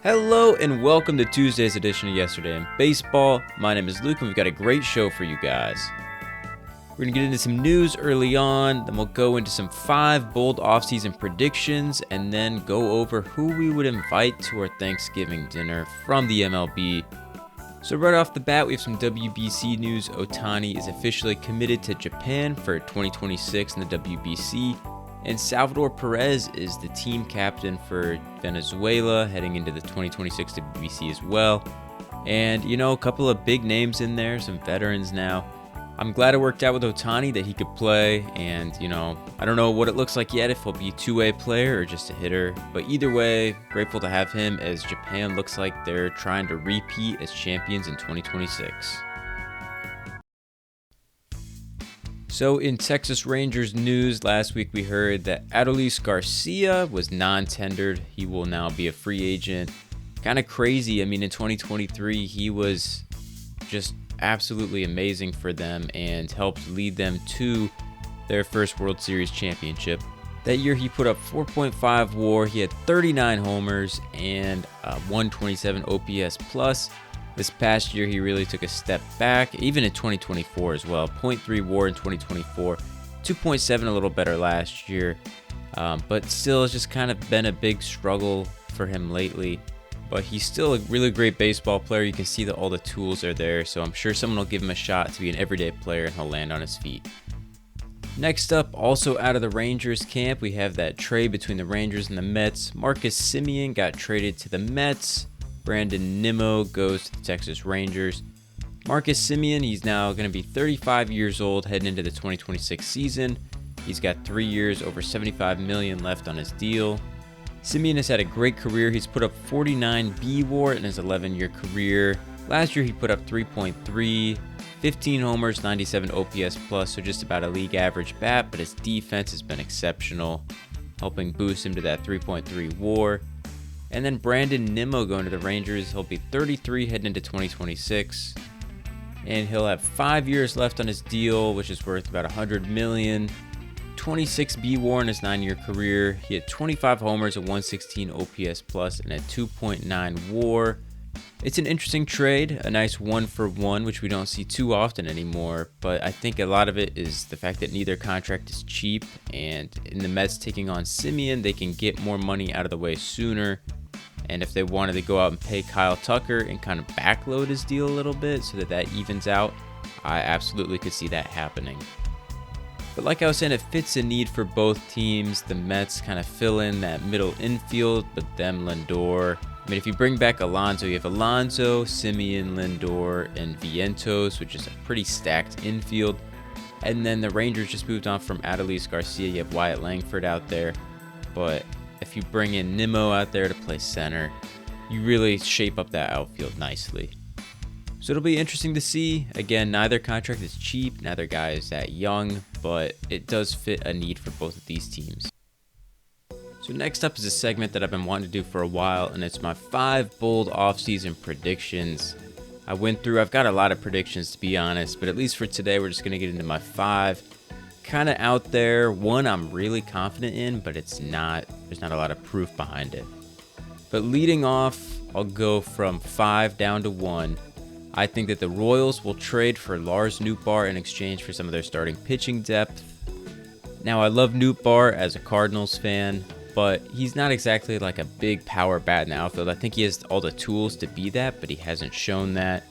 Hello and welcome to Tuesday's edition of Yesterday in Baseball. My name is Luke and we've got a great show for you guys. We're going to get into some news early on, then we'll go into some 5 bold offseason predictions, and then go over who we would invite to our Thanksgiving dinner from the MLB. So right off the bat, we have some WBC news. Ohtani is officially committed to Japan for 2026 in the WBC. And Salvador Perez is the team captain for Venezuela heading into the 2026 WBC as well. And, a couple of big names in there, some veterans now. I'm glad it worked out with Ohtani that he could play. And, I don't know what it looks like yet, if he'll be a two-way player or just a hitter. But either way, grateful to have him as Japan looks like they're trying to repeat as champions in 2026. So in Texas Rangers news, last week we heard that Adolis Garcia was non-tendered. He will now be a free agent. Kind of crazy. In 2023, he was just absolutely amazing for them and helped lead them to their first World Series championship. That year he put up 4.5 WAR. He had 39 homers and 127 OPS plus. This past year, he really took a step back, even in 2024 as well. 0.3 WAR in 2024, 2.7 a little better last year. But still, it's just kind of been a big struggle for him lately. But he's still a really great baseball player. You can see that all the tools are there. So I'm sure someone will give him a shot to be an everyday player and he'll land on his feet. Next up, also out of the Rangers camp, we have that trade between the Rangers and the Mets. Marcus Semien got traded to the Mets. Brandon Nimmo goes to the Texas Rangers. Marcus Semien, he's now going to be 35 years old heading into the 2026 season. He's got 3 years, over $75 million left on his deal. Semien has had a great career. He's put up 49 B-WAR in his 11-year career. Last year he put up 3.3, 15 homers, 97 OPS plus, so just about a league average bat, but his defense has been exceptional, helping boost him to that 3.3 WAR. And then Brandon Nimmo going to the Rangers. He'll be 33 heading into 2026. And he'll have 5 years left on his deal, which is worth about $100 million. 26 B-WAR in his 9-year career. He had 25 homers, a 116 OPS plus, and a 2.9 WAR. It's an interesting trade, a nice 1-for-1, which we don't see too often anymore. But I think a lot of it is the fact that neither contract is cheap. And in the Mets taking on Semien, they can get more money out of the way sooner. And if they wanted to go out and pay Kyle Tucker and kind of backload his deal a little bit so that evens out, I absolutely could see that happening. But like I was saying, it fits a need for both teams. The Mets kind of fill in that middle infield, but them Lindor. If you bring back Alonso, you have Alonso, Semien, Lindor, and Vientos, which is a pretty stacked infield. And then the Rangers just moved on from Adolis Garcia. You have Wyatt Langford out there. But if you bring in Nimmo out there to play center, you really shape up that outfield nicely. So it'll be interesting to see. Again, neither contract is cheap, neither guy is that young, but it does fit a need for both of these teams. So next up is a segment that I've been wanting to do for a while, and it's my 5 bold offseason predictions. I've got a lot of predictions to be honest, but at least for today, we're just going to get into my 5. Kind of out there. One I'm really confident in, but there's not a lot of proof behind it. But leading off, I'll go from 5 down to 1. I think that the Royals will trade for Lars Nootbaar in exchange for some of their starting pitching depth. Now, I love Nootbaar as a Cardinals fan, but he's not exactly like a big power bat in the outfield. I think he has all the tools to be that, but he hasn't shown that.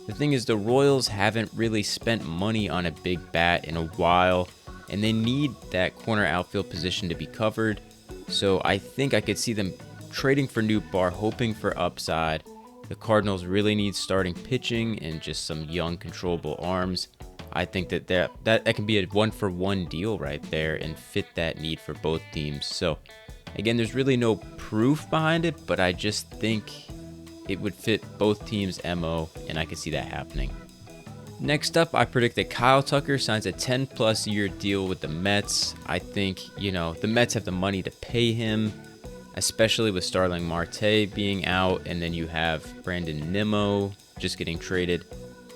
The thing is, the Royals haven't really spent money on a big bat in a while, and they need that corner outfield position to be covered. So I think I could see them trading for Nootbaar, hoping for upside. The Cardinals really need starting pitching and just some young, controllable arms. I think that can be a 1-for-1 deal right there and fit that need for both teams. So again, there's really no proof behind it, but I just think it would fit both teams' MO, and I could see that happening. Next up, I predict that Kyle Tucker signs a 10-plus year deal with the Mets. I think, the Mets have the money to pay him, especially with Starling Marte being out, and then you have Brandon Nimmo just getting traded.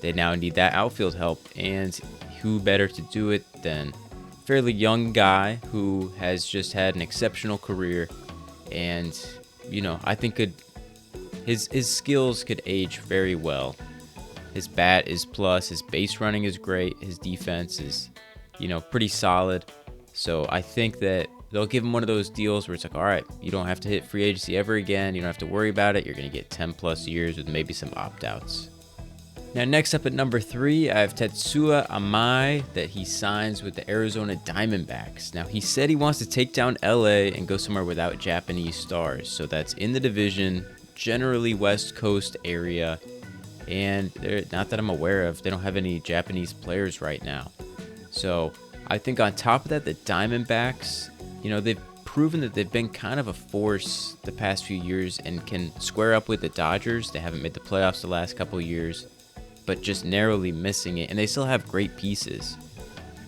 They now need that outfield help, and who better to do it than a fairly young guy who has just had an exceptional career and, I think could his skills could age very well. His bat is plus, his base running is great, his defense is, pretty solid. So I think that they'll give him one of those deals where it's like, all right, you don't have to hit free agency ever again. You don't have to worry about it. You're going to get 10 plus years with maybe some opt-outs. Now, next up at number 3, I have Tetsuya Amai that he signs with the Arizona Diamondbacks. Now, he said he wants to take down LA and go somewhere without Japanese stars. So that's in the division, generally West Coast area. And not that I'm aware of, they don't have any Japanese players right now. So I think on top of that, the Diamondbacks, they've proven that they've been kind of a force the past few years and can square up with the Dodgers. They haven't made the playoffs the last couple of years, but just narrowly missing it. And they still have great pieces.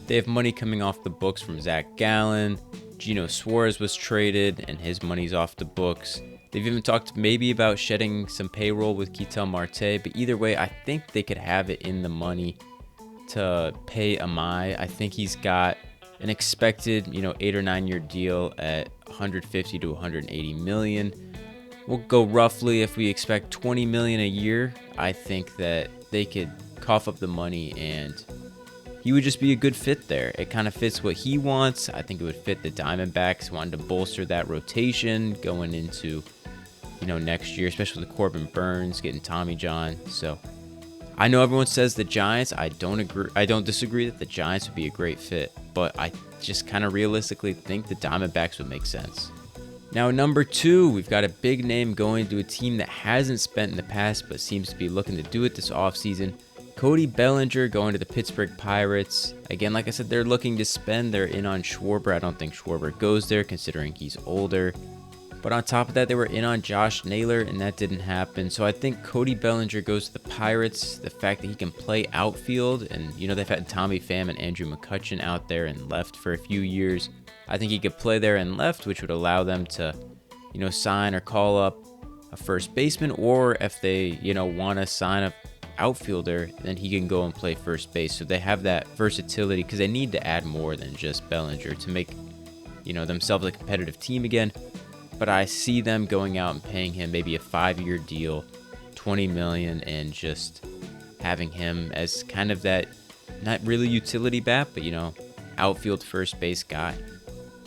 They have money coming off the books from Zach Gallen. Gino Suarez was traded and his money's off the books. They've even talked maybe about shedding some payroll with Ketel Marte, but either way, I think they could have it in the money to pay Amai. I think he's got an expected, 8 or 9 year deal at 150 to 180 million. We'll go roughly, if we expect 20 million a year, I think that they could cough up the money and he would just be a good fit there. It kind of fits what he wants. I think it would fit the Diamondbacks, wanting to bolster that rotation going into, next year, especially with Corbin Burns getting Tommy John. So I know everyone says the Giants. I don't disagree that the Giants would be a great fit, but I just kind of realistically think the Diamondbacks would make sense. Now, number 2, we've got a big name going to a team that hasn't spent in the past, but seems to be looking to do it this offseason. Cody Bellinger going to the Pittsburgh Pirates. Again, like I said, they're looking to spend. They're in on Schwarber. I don't think Schwarber goes there considering he's older. But on top of that, they were in on Josh Naylor, and that didn't happen. So I think Cody Bellinger goes to the Pirates. The fact that he can play outfield, and they've had Tommy Pham and Andrew McCutchen out there and left for a few years. I think he could play there and left, which would allow them to, sign or call up a first baseman, or if they, want to sign a outfielder, then he can go and play first base. So they have that versatility because they need to add more than just Bellinger to make, themselves a competitive team again. But I see them going out and paying him maybe a 5-year deal, $20 million, and just having him as kind of that, not really utility bat, but outfield first base guy.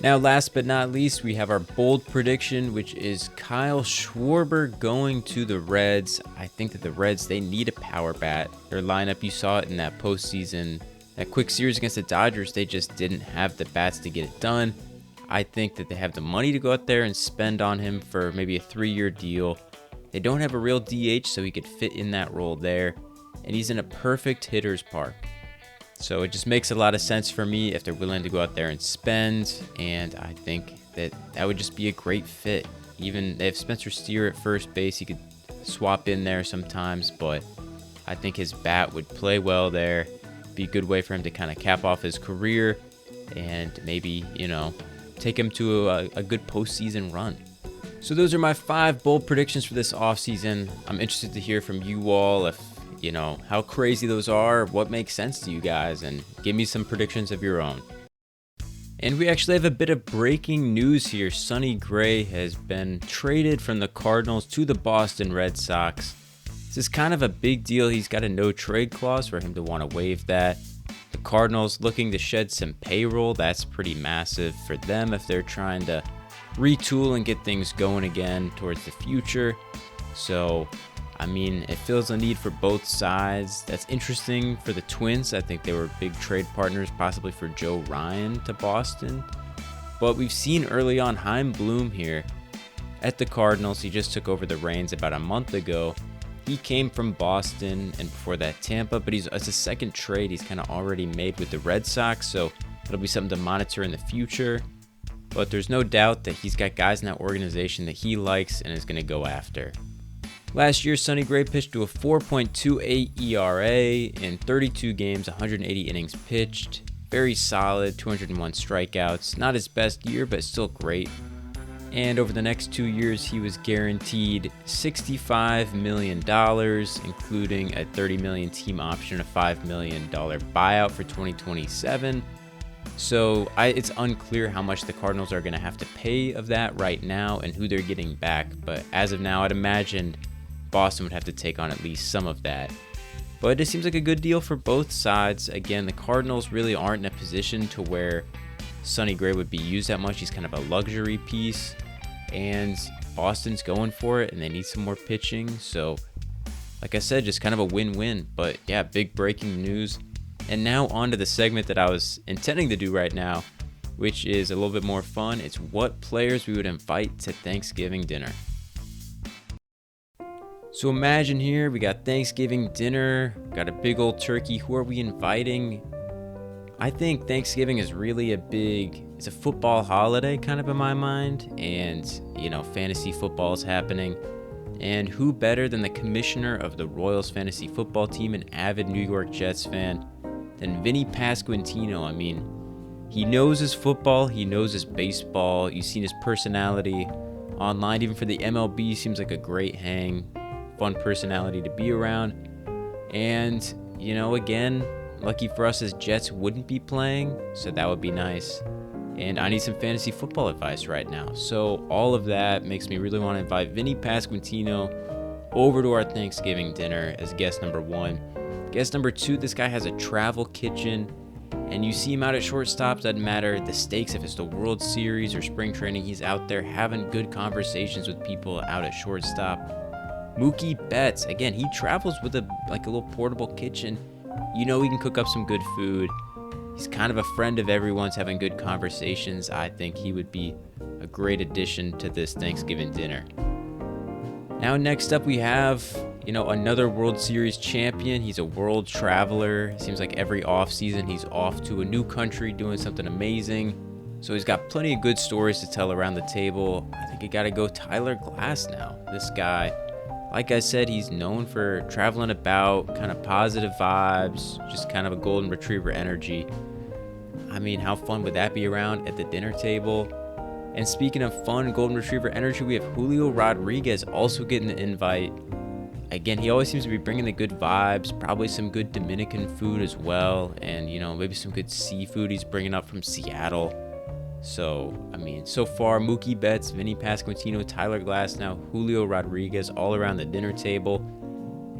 Now, last but not least, we have our bold prediction, which is Kyle Schwarber going to the Reds. I think that the Reds, they need a power bat. Their lineup, you saw it in that postseason, that quick series against the Dodgers, they just didn't have the bats to get it done. I think that they have the money to go out there and spend on him for maybe a 3-year deal. They don't have a real DH, so he could fit in that role there. And he's in a perfect hitter's park. So it just makes a lot of sense for me if they're willing to go out there and spend. And I think that would just be a great fit. Even they have Spencer Steer at first base. He could swap in there sometimes, but I think his bat would play well there. Be a good way for him to kind of cap off his career and maybe, take him to a good postseason run. So those are my 5 bold predictions for this offseason. I'm interested to hear from you all if, how crazy those are, what makes sense to you guys, and give me some predictions of your own. And we actually have a bit of breaking news here. Sonny Gray has been traded from the Cardinals to the Boston Red Sox. This is kind of a big deal. He's got a no-trade clause for him to want to waive that. The Cardinals looking to shed some payroll. That's pretty massive for them if they're trying to retool and get things going again towards the future. So, it fills a need for both sides. That's interesting for the Twins. I think they were big trade partners, possibly for Joe Ryan to Boston. But we've seen early on Chaim Bloom here at the Cardinals. He just took over the reins about a month ago. He came from Boston and before that Tampa, but it's a second trade he's kind of already made with the Red Sox, so it'll be something to monitor in the future. But there's no doubt that he's got guys in that organization that he likes and is going to go after. Last year, Sonny Gray pitched to a 4.28 ERA in 32 games, 180 innings pitched. Very solid, 201 strikeouts. Not his best year, but still great. And over the next 2 years, he was guaranteed $65 million, including a $30 million team option, a $5 million buyout for 2027. So it's unclear how much the Cardinals are going to have to pay of that right now and who they're getting back. But as of now, I'd imagine Boston would have to take on at least some of that. But it seems like a good deal for both sides. Again, the Cardinals really aren't in a position to where Sonny Gray would be used that much. He's kind of a luxury piece. And Boston's going for it, and they need some more pitching. So, like I said, just kind of a win-win. But yeah, big breaking news. And now on to the segment that I was intending to do right now, which is a little bit more fun. It's what players we would invite to Thanksgiving dinner. So imagine here, we got Thanksgiving dinner, got a big old turkey. Who are we inviting? I think Thanksgiving is really it's a football holiday kind of in my mind. And, fantasy football is happening. And who better than the commissioner of the Royals fantasy football team, an avid New York Jets fan, than Vinny Pasquantino. I mean, he knows his football, he knows his baseball. You've seen his personality online, even for the MLB, seems like a great hang. Fun personality to be around. And, again, lucky for us as Jets wouldn't be playing, so that would be nice. And I need some fantasy football advice right now. So all of that makes me really want to invite Vinny Pasquantino over to our Thanksgiving dinner as guest number 1. Guest number 2, this guy has a travel kitchen, and you see him out at shortstop, doesn't matter the stakes, if it's the World Series or spring training, he's out there having good conversations with people out at shortstop. Mookie Betts, again, he travels with a little portable kitchen. He can cook up some good food. He's kind of a friend of everyone's, having good conversations. I think he would be a great addition to this Thanksgiving dinner. Now, next up, we have, another World Series champion. He's a world traveler. It seems like every offseason he's off to a new country doing something amazing. So he's got plenty of good stories to tell around the table. I think you got to go Tyler Glasnow. This guy, like I said, he's known for traveling about, kind of positive vibes, just kind of a golden retriever energy. I mean, how fun would that be around at the dinner table? And speaking of fun golden retriever energy, we have Julio Rodriguez also getting the invite. Again, he always seems to be bringing the good vibes, probably some good Dominican food as well, and, maybe some good seafood he's bringing up from Seattle. So, so far, Mookie Betts, Vinny Pasquantino, Tyler Glasnow, Julio Rodriguez, all around the dinner table.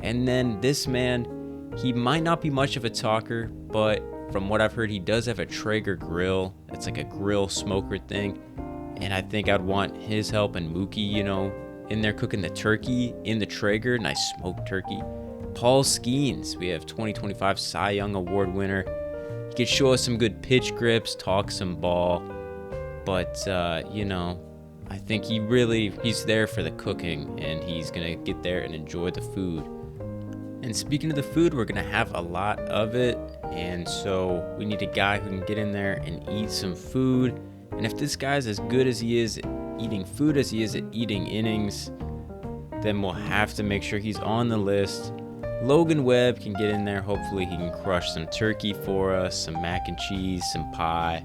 And then this man, he might not be much of a talker, but from what I've heard, he does have a Traeger grill. It's like a grill smoker thing. And I think I'd want his help and Mookie, in there cooking the turkey in the Traeger, nice smoked turkey. Paul Skeens, we have 2025 Cy Young Award winner. He could show us some good pitch grips, talk some ball. But, I think he's there for the cooking, and he's going to get there and enjoy the food. And speaking of the food, we're going to have a lot of it. And so we need a guy who can get in there and eat some food. And if this guy's as good as he is at eating food as he is at eating innings, then we'll have to make sure he's on the list. Logan Webb can get in there. Hopefully he can crush some turkey for us, some mac and cheese, some pie,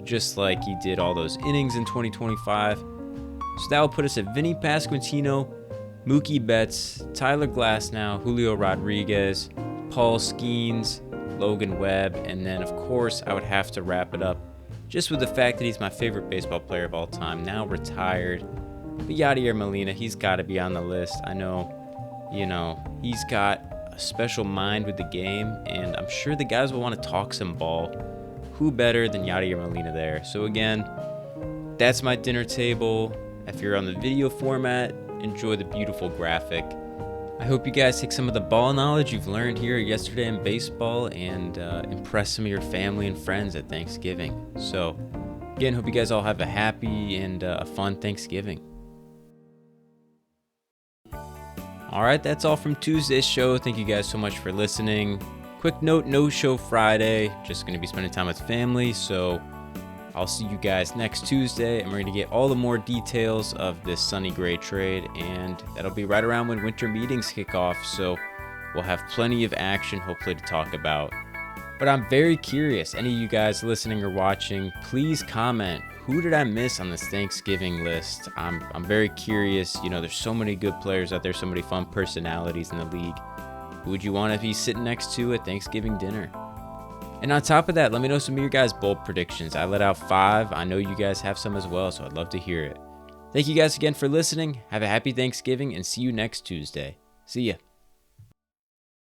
just like he did all those innings in 2025. So that will put us at Vinny Pasquantino, Mookie Betts, Tyler Glasnow, Julio Rodriguez, Paul Skeens, Logan Webb, and then of course I would have to wrap it up just with the fact that he's my favorite baseball player of all time, now retired. But Yadier Molina, he's got to be on the list. I know, he's got a special mind with the game, and I'm sure the guys will want to talk some ball. Who better than Yadier Molina there? So again, that's my dinner table. If you're on the video format, enjoy the beautiful graphic. I hope you guys take some of the ball knowledge you've learned here yesterday in baseball and impress some of your family and friends at Thanksgiving. So again, hope you guys all have a happy and a fun Thanksgiving. All right, that's all from Tuesday's show. Thank you guys so much for listening. Quick note, no show Friday. Just going to be spending time with family. So I'll see you guys next Tuesday, and we're going to get all the more details of this Sonny Gray trade, and that'll be right around when winter meetings kick off. So we'll have plenty of action, hopefully, to talk about. But I'm very curious. Any of you guys listening or watching, please comment. Who did I miss on this Thanksgiving list? I'm very curious. There's so many good players out there, so many fun personalities in the league. Who would you want to be sitting next to at Thanksgiving dinner? And on top of that, let me know some of your guys' bold predictions. I let out 5. I know you guys have some as well, so I'd love to hear it. Thank you guys again for listening. Have a happy Thanksgiving, and see you next Tuesday. See ya.